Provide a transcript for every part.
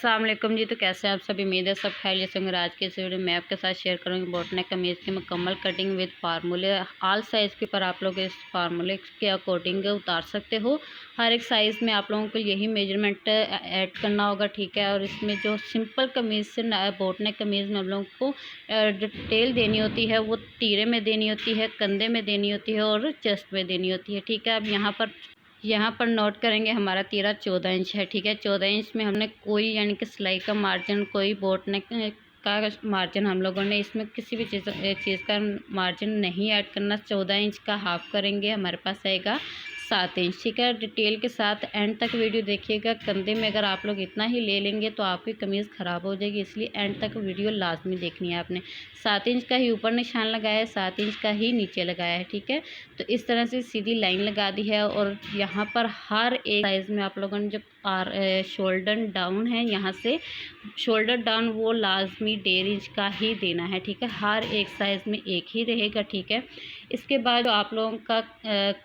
अस्सलाम वालेकुम जी। तो कैसे हैं आप सभी? उम्मीद है सब खैरियत से होंगे। आज के इस वीडियो में मैं आपके साथ शेयर करूंगी बोट नेक कमीज़ की मुकम्मल कटिंग विद फार्मूले। ऑल साइज़ के ऊपर आप लोग इस फार्मूले के अकॉर्डिंग उतार सकते हो। हर एक साइज़ में आप लोगों को यही मेजरमेंट ऐड करना होगा, ठीक है। और इसमें जो सिंपल कमीज़ से बोट नेक कमीज़ में हम लोगों को डिटेल देनी होती है, वो तीरे में देनी होती है, कंधे में देनी होती है और चेस्ट में देनी होती है, ठीक है। अब यहाँ पर नोट करेंगे, हमारा तीरा 14 इंच है, ठीक है। 14 इंच में हमने कोई यानी कि सिलाई का मार्जिन, कोई बोट नेक का मार्जिन हम लोगों ने इसमें किसी भी चीज़ का मार्जिन नहीं ऐड करना। 14 इंच का हाफ करेंगे, हमारे पास आएगा 7 इंच, ठीक है। डिटेल के साथ एंड तक वीडियो देखिएगा। कंधे में अगर आप लोग इतना ही ले लेंगे तो आपकी कमीज़ ख़राब हो जाएगी, इसलिए एंड तक वीडियो लाजमी देखनी है आपने। 7 इंच का ही ऊपर निशान लगाया है, 7 इंच का ही नीचे लगाया है, ठीक है। तो इस तरह से सीधी लाइन लगा दी है। और यहाँ पर हर एक साइज़ में आप लोगों ने जो शोल्डर डाउन है, यहाँ से शोल्डर डाउन वो लाजमी 1.5 इंच का ही देना है, ठीक है। हर एक साइज़ में एक ही रहेगा, ठीक है। इसके बाद जो आप लोगों का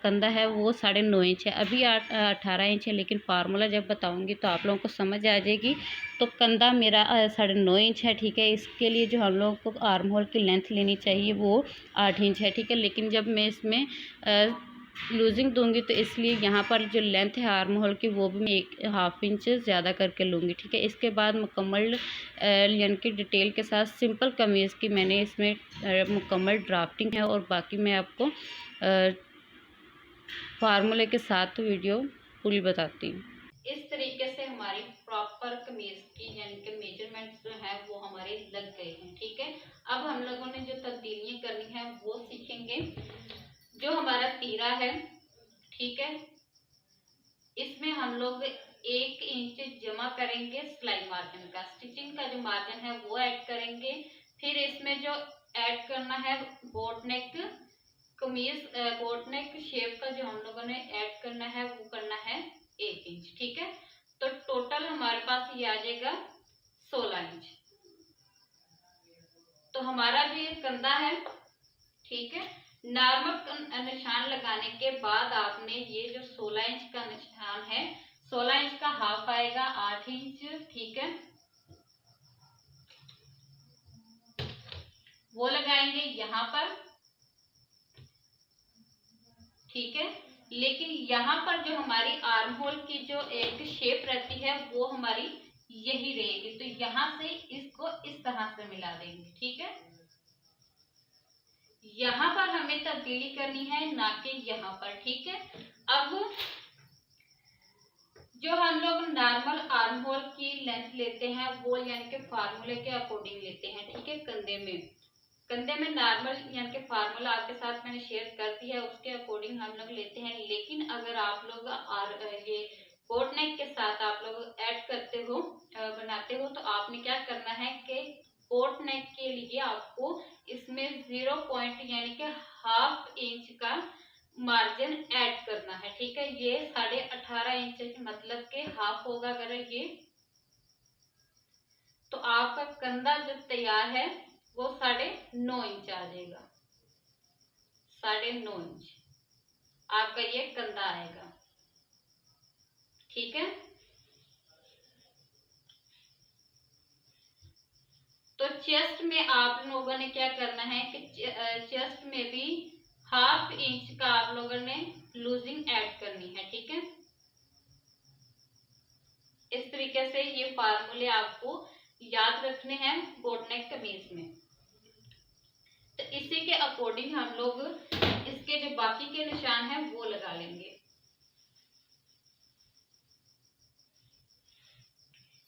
कंधा है वो 9.5 इंच है, अभी 18 इंच है, लेकिन फार्मूला जब बताऊंगी तो आप लोगों को समझ आ जाएगी। तो कंधा मेरा 9.5 इंच है, ठीक है। इसके लिए जो हम लोगों को आर्म होल की लेंथ लेनी चाहिए वो 8 इंच है, ठीक है। लेकिन जब मैं इसमें लूजिंग दूंगी तो इसलिए यहाँ पर जो लेंथ है आर्म होल की वो भी मैं 1/2 इंच ज़्यादा करके लूँगी, ठीक है। इसके बाद मुकम्मल यानी कि डिटेल के साथ सिंपल कमीज़ की मैंने इसमें मुकम्मल ड्राफ्टिंग है, और बाकी मैं आपको फार्मूले के साथ वीडियो पूरी बताती हूँ। इस तरीके से हमारी प्रॉपर कमीज की यानी कि मेजरमेंट्स जो है वो हमारे लग गए हैं, ठीक है। अब हम लोगों ने जो तब्दीलियां करनी है वो सीखेंगे। जो हमारा तीरा है, ठीक है, इसमें हम लोग 1 इंच जमा करेंगे सिलाई मार्जिन का। स्टिचिंग का जो मार्जिन है वो ऐड करेंगे। फिर इसमें जो ऐड करना है बोट नेक कमीज, बोट नेक शेप का जो हम लोगों ने ऐड करना है वो करना है 1 इंच, ठीक है। तो टोटल हमारे पास ये आ जाएगा 16 इंच। तो हमारा जो ये कंधा है, ठीक है, नॉर्मल निशान लगाने के बाद आपने ये जो 16 इंच का निशान है, 16 इंच का हाफ आएगा 8 इंच, ठीक है, वो लगाएंगे यहाँ पर, ठीक है। लेकिन यहाँ पर जो हमारी आर्म होल की जो एक शेप रहती है वो हमारी यही रहेगी, तो यहाँ से इसको इस तरह से मिला देंगे, ठीक है। यहाँ पर हमें तब्दीली करनी है, ना कि यहाँ पर, ठीक है। अब जो हम लोग नॉर्मल आर्म होल की लेंथ लेते हैं वो यानी कि फार्मूले के अकॉर्डिंग लेते हैं, ठीक है। कंधे में नॉर्मल यानी कि फार्मूला आपके साथ मैंने शेयर कर दिया है, उसके अकॉर्डिंग हम लोग लेते हैं। लेकिन अगर आप लोग ये बोट नेक के साथ आप लोग ऐड करते हो, बनाते हो, तो आपने क्या करना है कि बोट नेक के लिए आपको इसमें 0 पॉइंट यानी कि ½ इंच का मार्जिन ऐड करना है, ठीक है। ये 18.5 इंच मतलब के हाफ होगा अगर ये, तो आपका कंधा जो तैयार है वो 9.5 इंच आ जाएगा। 9.5 इंच आपका ये कंधा आएगा, ठीक है। तो चेस्ट में आप लोगों ने क्या करना है कि चेस्ट में भी ½ इंच का आप लोगों ने लूजिंग ऐड करनी है, ठीक है। इस तरीके से ये फार्मूले आपको याद रखने हैं बोट नेक कमीज में। तो इसी के अकॉर्डिंग हम लोग इसके जो बाकी के निशान हैं वो लगा लेंगे।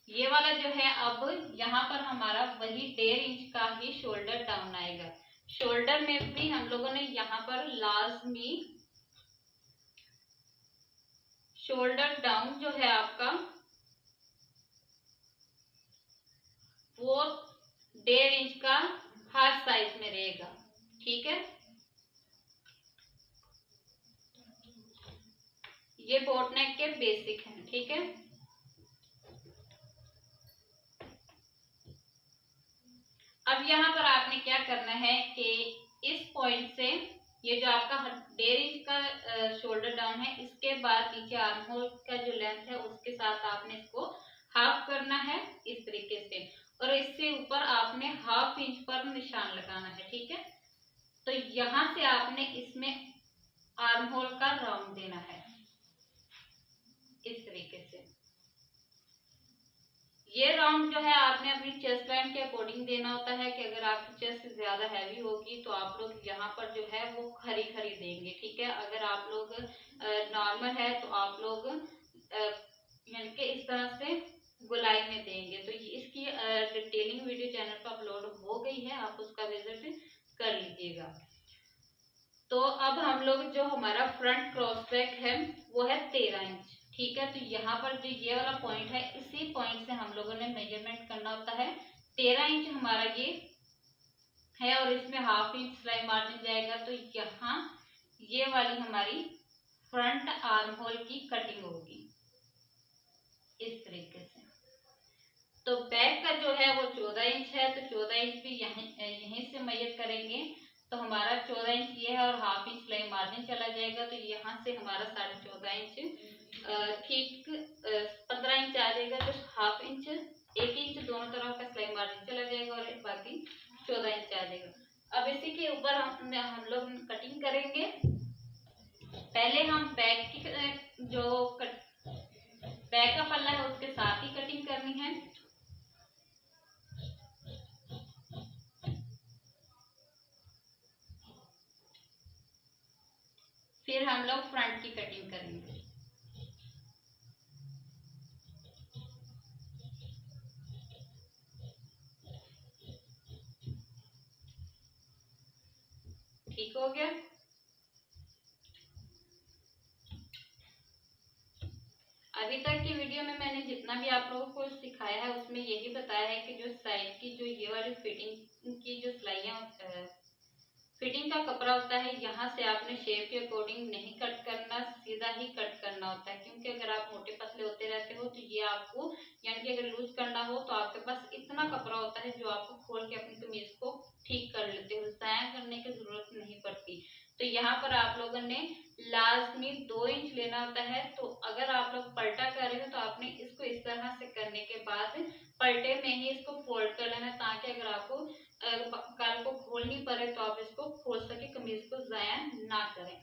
ये वाला जो है, अब यहाँ पर हमारा वही 1.5 इंच का ही शोल्डर डाउन आएगा। शोल्डर में भी हम लोगों ने यहाँ पर लाजमी शोल्डर डाउन जो है आपका वो 1.5 इंच का हर साइज में रहेगा, ठीक है। ये बोट नेक के बेसिक हैं, ठीक है। अब यहाँ पर आपने क्या करना है कि इस पॉइंट से ये जो आपका 1.5 इंच का शोल्डर डाउन है, इसके बाद नीचे आर्म होल का जो लेंथ है उसके साथ आपने इसको हाफ करना है इस तरीके से, और इससे ऊपर आपने 1/2 इंच पर निशान लगाना है। ठीक है, तो यहां से आपने इसमें आर्म होल का राउंड देना है इस तरीके से। ये राउंड जो है आपने अपनी चेस्ट लाइन के अकॉर्डिंग देना होता है कि अगर आपकी चेस्ट ज्यादा हैवी होगी तो आप लोग यहाँ पर जो है वो खरी खरी देंगे। ठीक है, अगर आप लोग नॉर्मल है तो आप लोग यानी कि इस तरह से गोलाई में देंगे। तो इसकी डिटेलिंग वीडियो चैनल पर अपलोड हो गई है, आप उसका विजिट कर लीजिएगा। तो अब हम लोग जो हमारा फ्रंट क्रॉस बैक है वो है 13 इंच। ठीक है, तो यहाँ पर जो ये वाला पॉइंट है इसी पॉइंट से हम लोगों ने मेजरमेंट करना होता है। 13 इंच हमारा ये है और इसमें 1/2 इंच सिलाई मार्जिन जाएगा। तो यहाँ ये वाली हमारी फ्रंट आर्म होल की कटिंग होगी इस तरीके से। तो बैक का जो है वो 14 इंच है, तो 14 इंच भी यहीं से मेजर करेंगे। तो हमारा 14 इंच ये है और 1/2 इंच सिलाई मार्जिन चला जाएगा। तो यहाँ से हमारा 14.5 इंच ठीक 15 इंच आ जाएगा। तो 1/2 इंच 1 इंच दोनों तरफ का सिलाई मार्जिन चला जाएगा और बाकी 14 इंच आ जाएगा। अब इसी के ऊपर हम लोग कटिंग करेंगे। पहले हम बैक की जो बैक का पल्ला है उसके साथ ही कटिंग करनी है। फिर हम लोग फ्रंट की कटिंग करेंगे। ठीक हो गया। अभी तक की वीडियो में मैंने जितना भी आप लोगों को सिखाया है उसमें यही बताया है कि जो साइड की जो ये वाली फिटिंग की जो सिलाइयाँ फिटिंग का कपड़ा होता है, यहाँ से आपने शेप के अकॉर्डिंग नहीं कट करना, सीधा ही कट करना होता है। क्योंकि अगर आप मोटे पतले होते रहते हो तो ये आपको यानी कि अगर लूज करना हो तो आपके पास इतना कपड़ा होता है जो आपको खोल के अपनी कमीज को ठीक कर लेते हो, ज़ाया करने की जरूरत नहीं पड़ती। तो यहाँ पर आप लोगों ने लाजमी 2 इंच लेना होता है। तो अगर आप लोग पलटा कर रहे हो तो आपने इसको इस तरह से करने के बाद पलटे में ही इसको फोल्ड कर लेना, ताकि अगर आपको कल को खोलनी पड़े तो आप इसको खोल सके, कमीज को ज़ाया ना करें।